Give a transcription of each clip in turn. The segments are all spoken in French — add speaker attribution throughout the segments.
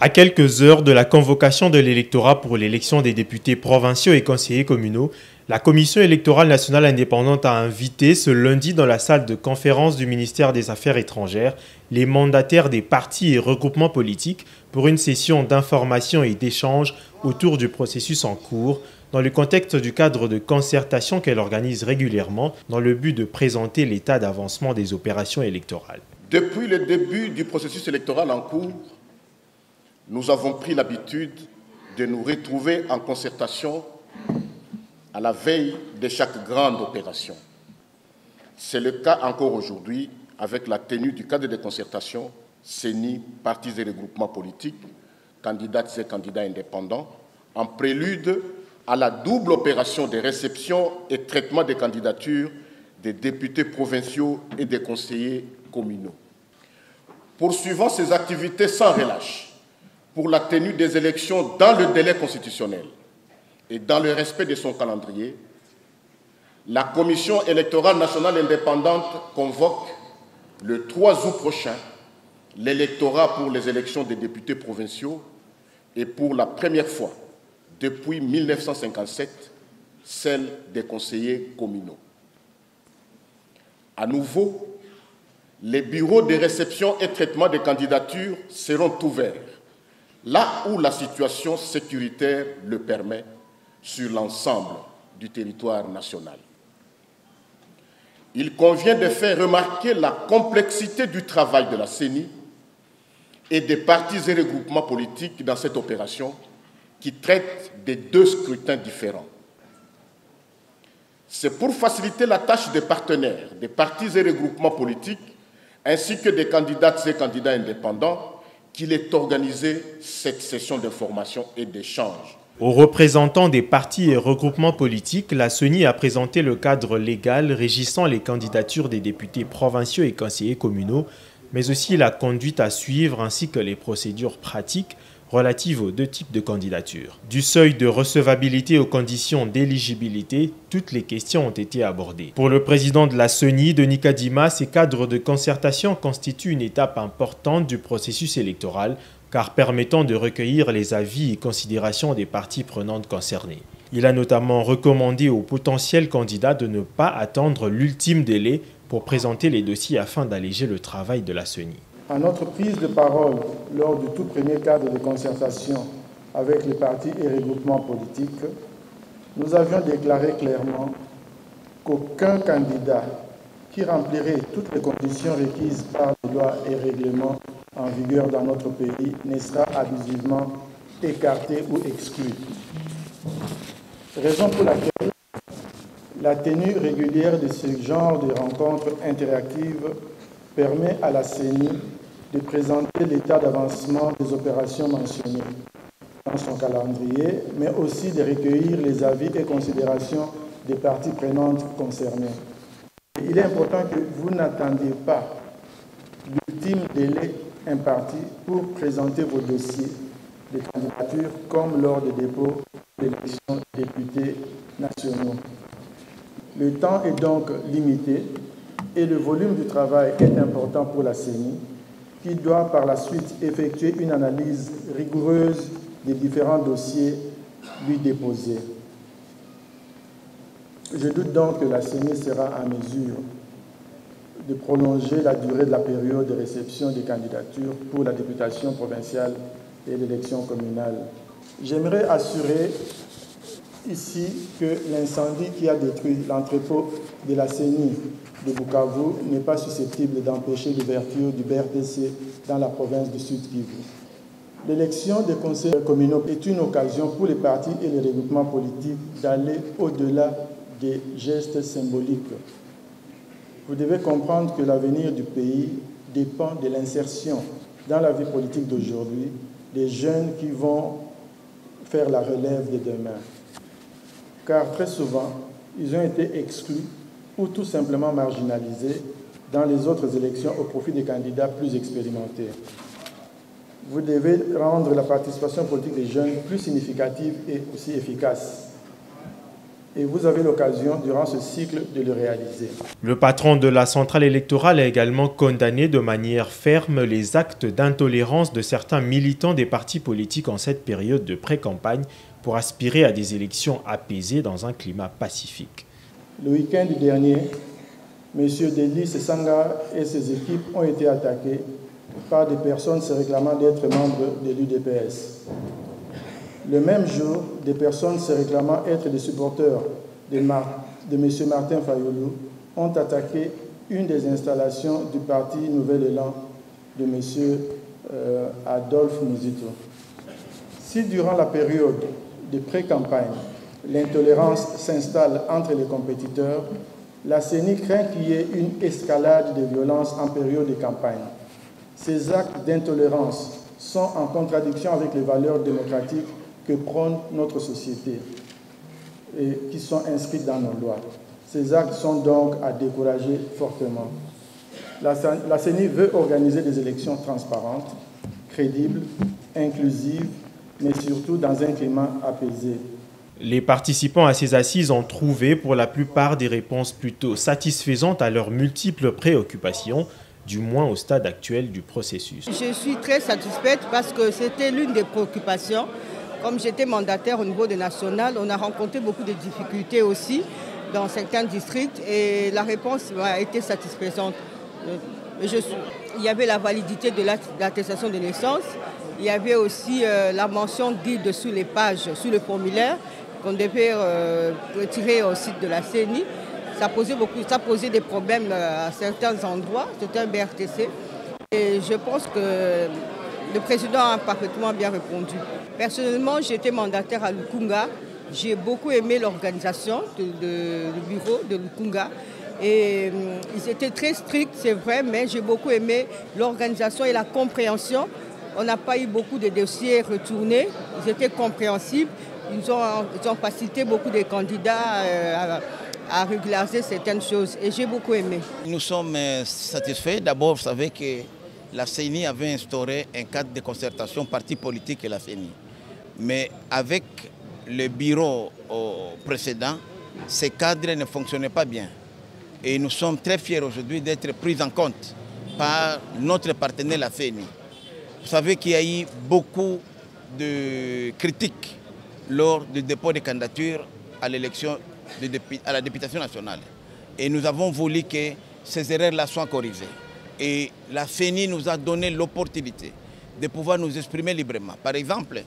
Speaker 1: À quelques heures de la convocation de l'électorat pour l'élection des députés provinciaux et conseillers communaux, la Commission électorale nationale indépendante a invité ce lundi dans la salle de conférence du ministère des Affaires étrangères les mandataires des partis et regroupements politiques pour une session d'information et d'échange autour du processus en cours dans le contexte du cadre de concertation qu'elle organise régulièrement dans le but de présenter l'état d'avancement des opérations électorales.
Speaker 2: Depuis le début du processus électoral en cours, nous avons pris l'habitude de nous retrouver en concertation à la veille de chaque grande opération. C'est le cas encore aujourd'hui avec la tenue du cadre de concertation CENI, partis et regroupements politiques, candidates et candidats indépendants, en prélude à la double opération de réception et traitement des candidatures des députés provinciaux et des conseillers communaux. Poursuivant ces activités sans relâche pour la tenue des élections dans le délai constitutionnel et dans le respect de son calendrier, la Commission électorale nationale indépendante convoque le 3 août prochain l'électorat pour les élections des députés provinciaux et pour la première fois depuis 1957, celle des conseillers communaux. À nouveau, les bureaux de réception et traitement des candidatures seront ouverts là où la situation sécuritaire le permet sur l'ensemble du territoire national. Il convient de faire remarquer la complexité du travail de la CENI et des partis et regroupements politiques dans cette opération qui traite de deux scrutins différents. C'est pour faciliter la tâche des partenaires, des partis et regroupements politiques, ainsi que des candidates et candidats indépendants, qu'il est organisé cette session d'information et d'échange.
Speaker 1: Aux représentants des partis et regroupements politiques, la CENI a présenté le cadre légal régissant les candidatures des députés provinciaux et conseillers communaux, mais aussi la conduite à suivre ainsi que les procédures pratiques relatives aux deux types de candidatures. Du seuil de recevabilité aux conditions d'éligibilité, toutes les questions ont été abordées. Pour le président de la CENI, Denis Kadima, ces cadres de concertation constituent une étape importante du processus électoral, car permettant de recueillir les avis et considérations des parties prenantes concernées. Il a notamment recommandé aux potentiels candidats de ne pas attendre l'ultime délai pour présenter les dossiers afin d'alléger le travail de la CENI.
Speaker 3: À notre prise de parole lors du tout premier cadre de concertation avec les partis et regroupements politiques, nous avions déclaré clairement qu'aucun candidat qui remplirait toutes les conditions requises par les lois et règlements en vigueur dans notre pays ne sera abusivement écarté ou exclu. Raison pour laquelle la tenue régulière de ce genre de rencontres interactives permet à la CENI de présenter l'état d'avancement des opérations mentionnées dans son calendrier, mais aussi de recueillir les avis et considérations des parties prenantes concernées. Il est important que vous n'attendiez pas l'ultime délai imparti pour présenter vos dossiers de candidature comme lors des dépôts d'élections des députés nationaux. Le temps est donc limité et le volume du travail est important pour la CENI, qui doit par la suite effectuer une analyse rigoureuse des différents dossiers lui déposés. Je doute donc que la CENI sera en mesure de prolonger la durée de la période de réception des candidatures pour la députation provinciale et l'élection communale. J'aimerais assurer ici que l'incendie qui a détruit l'entrepôt de la CENI de Bukavu n'est pas susceptible d'empêcher l'ouverture du BRTC dans la province du Sud-Kivu. L'élection des conseillers communaux est une occasion pour les partis et les regroupements politiques d'aller au-delà des gestes symboliques. Vous devez comprendre que l'avenir du pays dépend de l'insertion dans la vie politique d'aujourd'hui des jeunes qui vont faire la relève de demain. Car très souvent, ils ont été exclus ou tout simplement marginalisés dans les autres élections au profit des candidats plus expérimentés. Vous devez rendre la participation politique des jeunes plus significative et aussi efficace. et vous avez l'occasion durant ce cycle de le réaliser.
Speaker 1: Le patron de la centrale électorale a également condamné de manière ferme les actes d'intolérance de certains militants des partis politiques en cette période de pré-campagne pour aspirer à des élections apaisées dans un climat pacifique.
Speaker 3: Le week-end dernier, M. Delis Sanga et ses équipes ont été attaqués par des personnes se réclamant d'être membres de l'UDPS. Le même jour, des personnes se réclamant être des supporters de M. Martin Fayulu ont attaqué une des installations du parti Nouvel Élan de M. Adolphe Muzito. Si durant la période de pré-campagne, l'intolérance s'installe entre les compétiteurs, la CENI craint qu'il y ait une escalade de violence en période de campagne. Ces actes d'intolérance sont en contradiction avec les valeurs démocratiques que prône notre société et qui sont inscrites dans nos lois. Ces actes sont donc à décourager fortement. La CENI veut organiser des élections transparentes, crédibles, inclusives, mais surtout dans un climat apaisé.
Speaker 1: Les participants à ces assises ont trouvé pour la plupart des réponses plutôt satisfaisantes à leurs multiples préoccupations, du moins au stade actuel du processus.
Speaker 4: Je suis très satisfaite parce que c'était l'une des préoccupations. Comme j'étais mandataire au niveau des nationales, on a rencontré beaucoup de difficultés aussi dans certains districts et la réponse a été satisfaisante. Il y avait la validité de l'attestation de naissance, il y avait aussi la mention guide sur les pages, sur le formulaire qu'on devait retirer au site de la CENI. Ça posait des problèmes à certains endroits, c'était un BRTC. Et je pense que le président a parfaitement bien répondu. Personnellement, j'étais mandataire à Lukunga. J'ai beaucoup aimé l'organisation du bureau de Lukunga. Et ils étaient très stricts, c'est vrai, mais j'ai beaucoup aimé l'organisation et la compréhension. On n'a pas eu beaucoup de dossiers retournés. Ils étaient compréhensibles. Ils ont facilité beaucoup de candidats à régulariser certaines choses. Et j'ai beaucoup aimé.
Speaker 5: Nous sommes satisfaits. D'abord, vous savez que la CENI avait instauré un cadre de concertation parti politique et la CENI. Mais avec le bureau précédent, ces cadres ne fonctionnaient pas bien. Et nous sommes très fiers aujourd'hui d'être pris en compte par notre partenaire, la CENI. Vous savez qu'il y a eu beaucoup de critiques lors du dépôt de candidature à l'élection à la députation nationale. Et nous avons voulu que ces erreurs-là soient corrigées. Et la CENI nous a donné l'opportunité de pouvoir nous exprimer librement. Par exemple,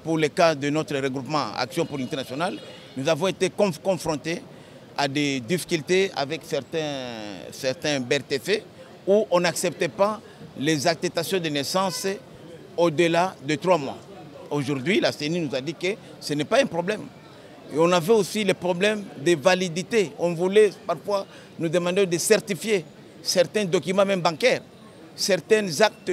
Speaker 5: pour le cas de notre regroupement Action pour l'Unité nationale, nous avons été confrontés à des difficultés avec certains BRTC où on n'acceptait pas les attestations de naissance au-delà de 3 mois. Aujourd'hui, la CENI nous a dit que ce n'est pas un problème. Et on avait aussi le problème de validité. On voulait parfois nous demander de certifier certains documents, même bancaires, certains actes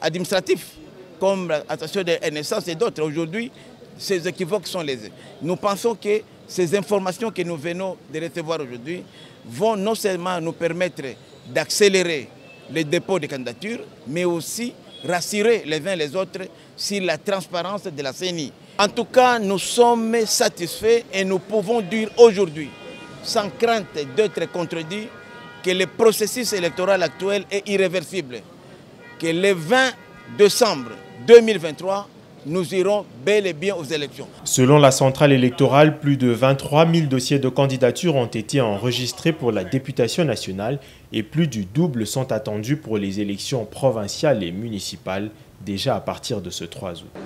Speaker 5: administratifs, comme l'attestation de naissance et d'autres. Aujourd'hui, ces équivoques sont lésés. Nous pensons que ces informations que nous venons de recevoir aujourd'hui vont non seulement nous permettre d'accélérer les dépôts de candidatures, mais aussi rassurer les uns les autres sur la transparence de la CENI. En tout cas, nous sommes satisfaits et nous pouvons dire aujourd'hui, sans crainte d'être contredits, que le processus électoral actuel est irréversible. Que le 20 décembre 2023, nous irons bel et bien aux élections.
Speaker 1: Selon la centrale électorale, plus de 23 000 dossiers de candidature ont été enregistrés pour la députation nationale et plus du double sont attendus pour les élections provinciales et municipales déjà à partir de ce 3 août.